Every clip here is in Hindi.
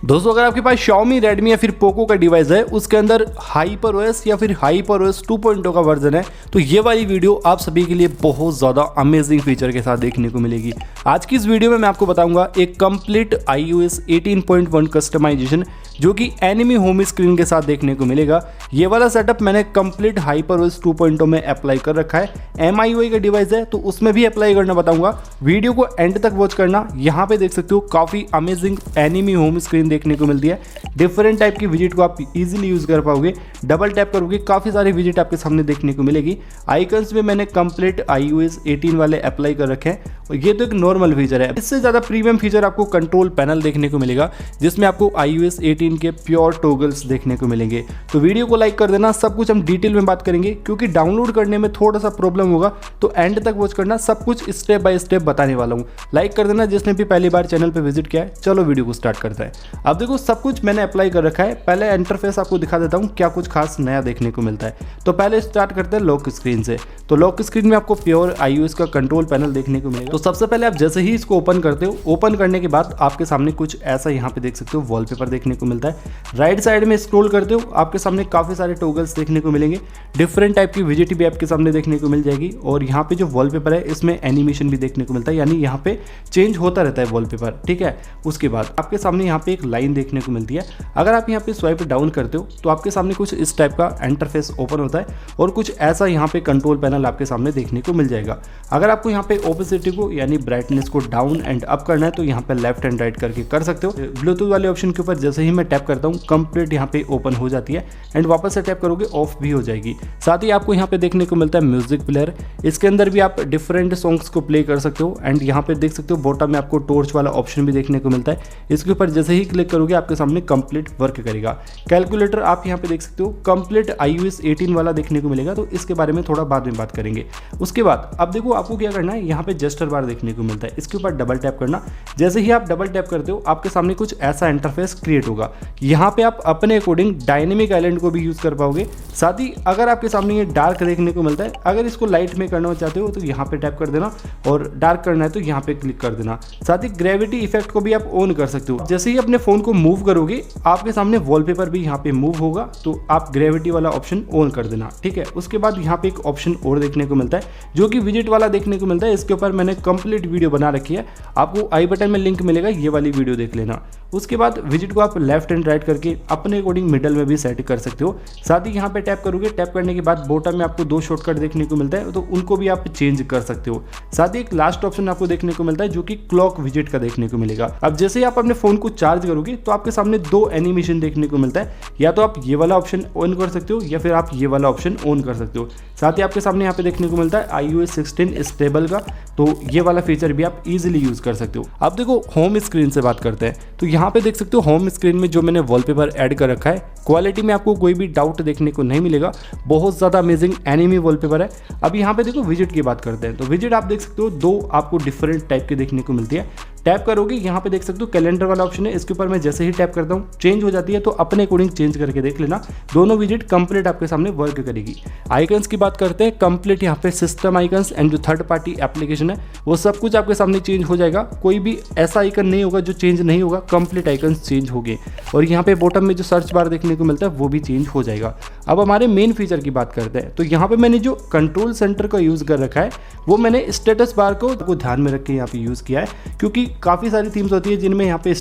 दोस्तों अगर आपके पास Xiaomi, Redmi या फिर Poco का डिवाइस है, उसके अंदर HyperOS या फिर HyperOS 2.0 का वर्जन है, तो ये वाली वीडियो आप सभी के लिए बहुत ज़्यादा अमेजिंग फीचर के साथ देखने को मिलेगी। आज की इस वीडियो में मैं आपको बताऊंगा एक कंप्लीट iOS 18.1 कस्टमाइजेशन जो कि एनिमी होम स्क्रीन के साथ देखने को मिलेगा। ये वाला सेटअप मैंने कंप्लीट HyperOS 2.0 में अप्लाई कर रखा है। MIUI का डिवाइस है तो उसमें भी अप्लाई करना बताऊंगा। वीडियो को एंड तक वॉच करना। यहाँ पे देख सकते हो काफ़ी अमेजिंग एनिमी होम स्क्रीन देखने को मिलती है। डिफरेंट टाइप की विजिट को आप इजीली यूज़ कर पाओगे। डबल टैप करोगे काफ़ी सारी विजिट आपके सामने देखने को मिलेगी। आइकन्स में मैंने कंप्लीट iOS 18 वाले अप्लाई कर रखे हैं और ये तो एक नॉर्मल फीचर है। इससे ज़्यादा प्रीमियम फीचर आपको कंट्रोल पैनल देखने को मिलेगा जिसमें आपको iOS 18 के प्योर टॉगल्स देखने को मिलेंगे। तो वीडियो को लाइक कर देना। सब कुछ हम डिटेल में बात करेंगे क्योंकि डाउनलोड करने में थोड़ा सा प्रॉब्लम होगा, तो एंड तक वॉच करना। सब कुछ स्टेप बाय स्टेप बताने वाला हूँ। लाइक कर देना जिसने भी पहली बार चैनल पर विजिट किया है। चलो वीडियो को स्टार्ट करते हैं। अब देखो सब कुछ मैंने अप्लाई कर रखा है। पहले इंटरफेस आपको दिखा देता हूँ क्या कुछ खास नया देखने को मिलता है। तो पहले स्टार्ट करते हैं लॉक स्क्रीन से। तो लॉक स्क्रीन में आपको प्योर iOS का कंट्रोल पैनल देखने को मिलेगा। तो सबसे पहले आप जैसे ही इसको ओपन करते हो, ओपन करने के बाद आपके सामने कुछ ऐसा यहाँ पे देख सकते हो वॉलपेपर देखने को मिलता है। राइट साइड में स्क्रॉल करते हो आपके सामने काफ़ी सारे टॉगल्स देखने को मिलेंगे। डिफरेंट टाइप की विजिट भी आपके सामने देखने को मिल जाएगी। और यहाँ पे जो वॉलपेपर है इसमें एनिमेशन भी देखने को मिलता है, यानी यहाँ पे चेंज होता रहता है वॉलपेपर। ठीक है, उसके बाद आपके सामने यहाँ पे एक लाइन देखने को मिलती है। अगर आप यहाँ पे स्वाइप डाउन करते हो तो आपके सामने कुछ इस टाइप का इंटरफेस ओपन होता है और कुछ ऐसा यहाँ पे कंट्रोल पैनल आपके सामने देखने को मिल जाएगा। अगर आपको यहाँ पे ओपेसिटी को यानी ब्राइटनेस को डाउन एंड अप करना है तो यहाँ पे लेफ्ट एंड राइट करके कर सकते हो। ब्लूटूथ वाले ऑप्शन के ऊपर जैसे ही मैं टैप करता हूँ कंप्लीट यहाँ पे ओपन हो जाती है एंड वापस से टैप करोगे ऑफ भी हो जाएगी। साथ ही आपको यहाँ पे देखने को मिलता है म्यूजिक प्लेयर। इसके अंदर भी आप डिफरेंट सॉन्ग्स को प्ले कर सकते हो एंड यहाँ पे देख सकते हो बॉटम में आपको टॉर्च वाला ऑप्शन भी देखने को मिलता है। इसके ऊपर जैसे ही क्लिक करोगे आपके सामने कंप्लीट वर्क करेगा। कैलकुलेटर आप यहाँ पे देख सकते हो कंप्लीट iOS 18 वाला देखने को मिलेगा, तो इसके बारे में थोड़ा बाद में बात करेंगे। उसके बाद अब देखो आपको क्या करना है, यहाँ पे जेस्चर बार देखने को मिलता है। इसके ऊपर डबल टैप करना। जैसे ही आप डबल टैप करते हो आपके सामने कुछ ऐसा इंटरफेस क्रिएट होगा। यहाँ पे आप अपने अकॉर्डिंग डायनेमिक आइलैंड को भी यूज कर पाओगे। साथ ही अगर आपके सामने ये डार्क देखने को मिलता है, अगर इसको लाइट में करना चाहते हो तो यहाँ पे टैप कर देना और डार्क करना है तो यहाँ पे क्लिक कर देना। साथ ही ग्रेविटी इफेक्ट को भी आप ऑन कर सकते हो। जैसे ही अपने फोन को मूव करोगे आपके सामने वॉलपेपर भी यहाँ पे मूव होगा, तो आप ग्रेविटी वाला ऑप्शन ऑन कर देना। ठीक है, उसके बाद यहाँ पे एक ऑप्शन और देखने को मिलता है जो कि विजिट वाला देखने को मिलता है। इसके ऊपर मैंने कंप्लीट वीडियो बना रखी है, आपको आई बटन में लिंक मिलेगा, ये वाली वीडियो देख लेना। उसके बाद विजिट को आप लेफ्ट एंड राइट करके अपने अकॉर्डिंग मिडल में भी सेट कर सकते हो। साथ ही यहाँ पे टैप करोगे, टैप करने के बाद बॉटम में आपको दो शॉर्टकट देखने को मिलता है, तो उनको भी आप चेंज कर सकते हो। साथ ही एक लास्ट ऑप्शन आपको देखने को मिलता है जो कि क्लॉक विजिट का देखने को मिलेगा। अब जैसे ही आप अपने फोन को चार्ज करोगे तो आपके सामने दो एनिमेशन देखने को मिलता है, या तो आप ये वाला ऑप्शन ऑन कर सकते हो या फिर आप ये वाला ऑप्शन ऑन कर सकते हो। साथ ही आपके सामने यहाँ पे देखने को मिलता है iOS 16 स्टेबल का, तो ये वाला फीचर भी आप इजीली यूज कर सकते हो। अब देखो होम स्क्रीन से बात करते हैं। तो यहाँ पे देख सकते हो होम स्क्रीन में जो मैंने वॉलपेपर ऐड कर रखा है, क्वालिटी में आपको कोई भी डाउट देखने को नहीं मिलेगा। बहुत ज़्यादा अमेजिंग एनिमी वॉलपेपर है। अब यहाँ पे देखो विजिट की बात करते हैं। तो विजिट आप देख सकते हो दो आपको डिफरेंट टाइप के देखने को मिलती है। टैप करोगे यहाँ पे देख सकते हो कैलेंडर वाला ऑप्शन है, इसके ऊपर मैं जैसे ही टैप करता हूँ चेंज हो जाती है, तो अपने अकॉर्डिंग चेंज करके देख लेना। दोनों विजिट कंप्लीट आपके सामने वर्क करेगी। आइकन्स की बात करते हैं, कंप्लीट यहाँ पे सिस्टम आइकन्स एंड जो थर्ड पार्टी एप्लीकेशन है वो सब कुछ आपके सामने चेंज हो जाएगा। कोई भी ऐसा आइकन नहीं होगा जो चेंज नहीं होगा, कंप्लीट आइकन्स चेंज हो गए। और यहाँ पे बॉटम में जो सर्च बार देखने को मिलता है वो भी चेंज हो जाएगा। अब हमारे मेन फीचर की बात करते हैं। तो यहाँ पे मैंने जो कंट्रोल सेंटर का यूज़ कर रखा है वो मैंने स्टेटस बार को ध्यान में रख के यहाँ पे यूज़ किया है, क्योंकि काफ़ी सारी थीम्स होती है जिनमें यहाँ पे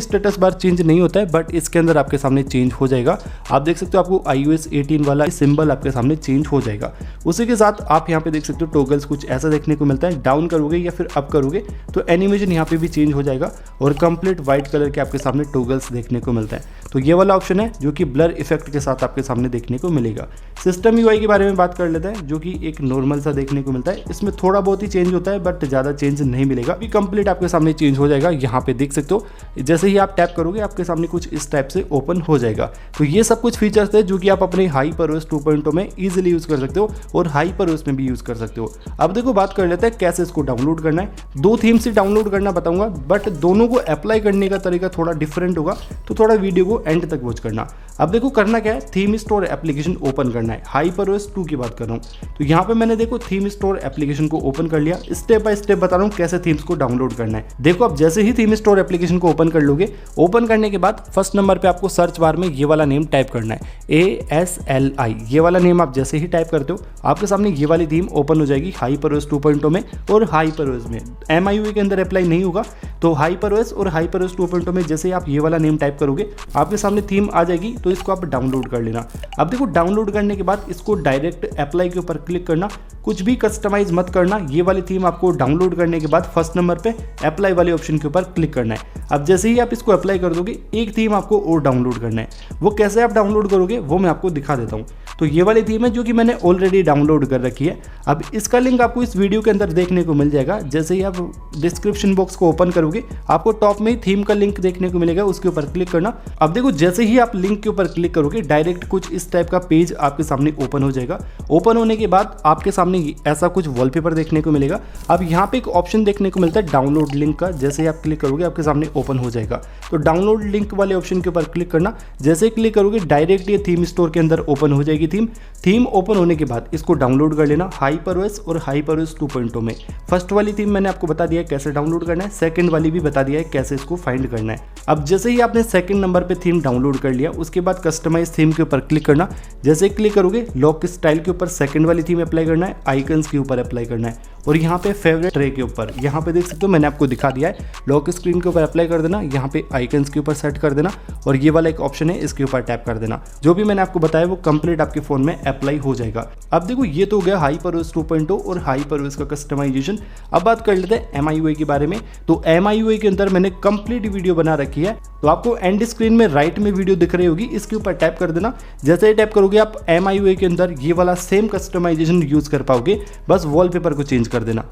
स्टेटस बार चेंज नहीं होता है, बट इसके अंदर आपके सामने चेंज हो जाएगा। आप देख सकते हो आपको iOS 18 वाला सिंबल आपके सामने चेंज हो जाएगा। उसी के साथ आप यहाँ पे देख सकते हो टॉगल्स कुछ ऐसा देखने को मिलता है। डाउन करोगे या फिर अप करोगे तो एनिमेशन यहाँ पे भी चेंज हो जाएगा और कंप्लीट वाइट कलर के आपके सामने टॉगल्स देखने को मिलता है। तो ये वाला ऑप्शन है जो कि ब्लर इफेक्ट के साथ आपके सामने देखने को मिलेगा। सिस्टम यूआई के बारे में बात कर लेते हैं, जो कि एक नॉर्मल सा देखने को मिलता है। इसमें थोड़ा बहुत ही चेंज होता है बट ज़्यादा चेंज नहीं मिलेगा। अभी कंप्लीट आपके सामने चेंज हो जाएगा। यहाँ पे देख सकते हो जैसे ही आप टैप करोगे आपके सामने कुछ इस टाइप से ओपन हो जाएगा। तो ये सब कुछ फीचर्स है जो कि आप अपने HyperOS 2.0 में इजीली यूज कर सकते हो और HyperOS में भी यूज कर सकते हो। अब देखो बात कर लेते हैं कैसे इसको डाउनलोड करना है। दो थीम से डाउनलोड करना बताऊंगा, बट दोनों को अप्लाई करने का तरीका थोड़ा डिफरेंट होगा, तो थोड़ा वीडियो को एंड तक वॉच करना। अब देखो करना क्या है, थीम स्टोर एप्लीकेशन ओपन करना है। HyperOS 2 की बात कर रहा हूँ, तो यहाँ पे मैंने देखो थीम स्टोर एप्लीकेशन को ओपन कर लिया। स्टेप बाय स्टेप बता रहा हूँ कैसे थीम्स को डाउनलोड करना है। देखो अब जैसे ही थीम स्टोर स्टोर एप्लीकेशन को ओपन कर लोगे। ओपन करने के बाद फर्स्ट नंबर पे आपको सर्च बार में ये वाला नेम टाइप करना है, ASLI। ये वाला नेम आप जैसे ही टाइप करते हो आपके सामने ये वाली थीम ओपन हो जाएगी HyperOS 2.0 में और HyperOS में। MIUI के अंदर अप्लाई नहीं होगा, तो HyperOS और HyperOS 2.0 में जैसे ही आप ये वाला नेम टाइप करोगे आपके सामने थीम आ जाएगी, तो इसको आप डाउनलोड कर लेना। अब देखो डाउनलोड करने के बाद इसको डायरेक्ट अप्लाई के ऊपर क्लिक करना, कुछ भी कस्टमाइज मत करना। ये वाली थीम आपको डाउनलोड करने के बाद फर्स्ट नंबर पे अप्लाई वाले ऑप्शन के ऊपर क्लिक करना है। अब जैसे ही आप इसको अप्लाई कर दोगे एक थीम आपको और डाउनलोड करना है। वो कैसे आप डाउनलोड करोगे वो मैं आपको दिखा देता हूँ। तो ये वाली थीम है जो कि मैंने ऑलरेडी डाउनलोड कर रखी है। अब इसका लिंक आपको इस वीडियो के अंदर देखने को मिल जाएगा। जैसे ही आप डिस्क्रिप्शन बॉक्स को ओपन करोगे आपको टॉप में ही थीम का लिंक देखने को मिलेगा, उसके ऊपर क्लिक करना। अब देखो जैसे ही आप लिंक के ऊपर क्लिक करोगे डायरेक्ट कुछ इस टाइप का पेज आपके सामने ओपन हो जाएगा। ओपन होने के बाद आपके सामने ऐसा कुछ वॉलपेपर देखने को मिलेगा। अब यहाँ पे एक ऑप्शन देखने को मिलता है डाउनलोड लिंक का, जैसे ही आप क्लिक करोगे आपके सामने ओपन हो जाएगा। तो डाउनलोड लिंक वाले ऑप्शन के ऊपर क्लिक करना, जैसे ही क्लिक करोगे डायरेक्ट ये थीम स्टोर के अंदर ओपन हो जाएगी। थीम ओपन होने के बाद इसको डाउनलोड कर लेना HyperOS और HyperOS 2.0 में। फर्स्ट वाली थीम मैंने आपको बता दिया है कैसे डाउनलोड करना है, सेकंड वाली भी बता दिया है कैसे इसको फाइंड करना है। अब जैसे ही आपने सेकंड नंबर पे थीम डाउनलोड कर लिया उसके बाद कस्टमाइज थीम के ऊपर क्लिक करना। जैसे ही क्लिक करोगे लॉक स्टाइल के ऊपर सेकंड वाली थीम अप्लाई करना है, आइकन्स के ऊपर अप्लाई करना है और यहाँ पे फेवरेट ट्रे के ऊपर यहाँ पे देख सकते हो मैंने आपको दिखा दिया है। लॉक स्क्रीन के ऊपर अप्लाई कर देना, यहाँ पे आइकन्स के ऊपर सेट कर देना और ये वाला एक ऑप्शन है इसके ऊपर टैप कर देना। जो भी मैंने आपको बताया वो कंप्लीट आपके फोन में अप्लाई हो जाएगा। अब देखो ये तो हो गया HyperOS 2.0 और HyperOS का कस्टमाइजेशन। अब बात कर लेते हैं MIUI के बारे में। तो MIUI के अंदर मैंने कंप्लीट वीडियो बना रखी है, तो आपको एंड स्क्रीन में राइट में वीडियो दिख रही होगी, इसके ऊपर टैप कर देना। जैसे ही टैप करोगे आप MIUI के अंदर ये वाला सेम कस्टमाइजेशन यूज कर पाओगे, बस वॉलपेपर को चेंज कर देना।